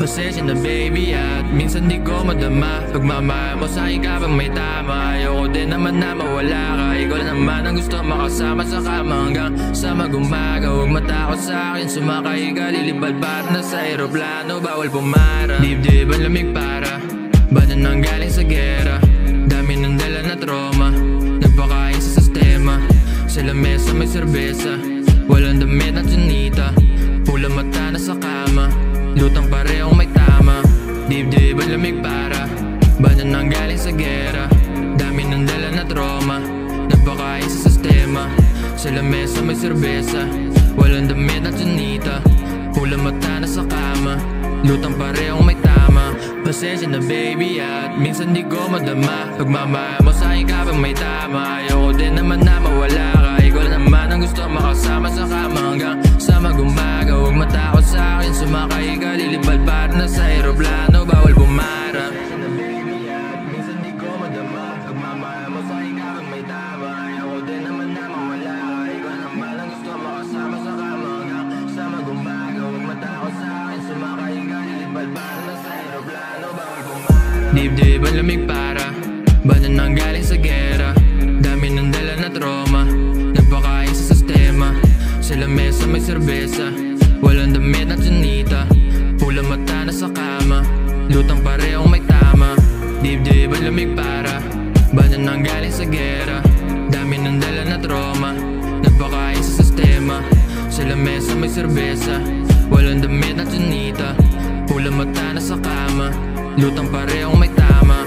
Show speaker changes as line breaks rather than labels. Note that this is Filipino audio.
Pasensya na baby at minsan di ko madama. Pagmamahal mo sa'kin ka bang may tama. Ayoko din naman na mawala ka. Ikaw na naman ang gusto makasama sa kama hanggang sa mag-umaga. Huwag matakot sa'kin, sumakay ka, lilipad-pat na sa aeroplano. Bawal pumara, dibdib ang lamig para bata nang galing sa gera. Dami ng dala na trauma, nagpakain sa sistema. Sa lamesa may serbesa, walang damit at sunita. Pula mata na sa kama, lutang parehong may tama. Dibdib ang lamig para bata nang galing sa gera. Dami ng dala na trauma, nagpakain sa sistema. Sa lamesa may serbesa, walang damit at sunita. Pula mata na sa kama, lutang parehong may tama. Pasensya na baby at minsan di ko madama. Pagmamahal mo sa'kin ka bang may tama. Ayoko din naman na mawala ka. Ikaw naman ang gusto makasama sa kama hanggang sa mag-umaga. Huwag matakot sa'kin, sumakay ka, lilipad-pat na sa aeroplano. Bawal bumara. Pasensya na baby at minsan di ko madama. Pagmamahal mo sa'kin ka bang may tama. Ayoko din naman na mawala ka. Ikaw naman ang gusto makasama sa kama hanggang sa mag-umaga. Huwag matakot sa'kin, sumakay ka, lilipad-pat na sa aeroplano. Bawal bumara. Dibdib ang lamig para bata nang galing sa gera. Dami ng dala na trauma, nagpakain sa sistema. Sa lamesa may serbesa, walang damit at sunita. Pula mata na sa kama, lutang parehong may tama. Dibdib ang lamig para bata nang galing sa gera. Dami ng dala na trauma, nagpakain sa sistema. Sa lamesa may serbesa, walang damit at sunita. Pula mata na sa kama, lutang parehong may tama.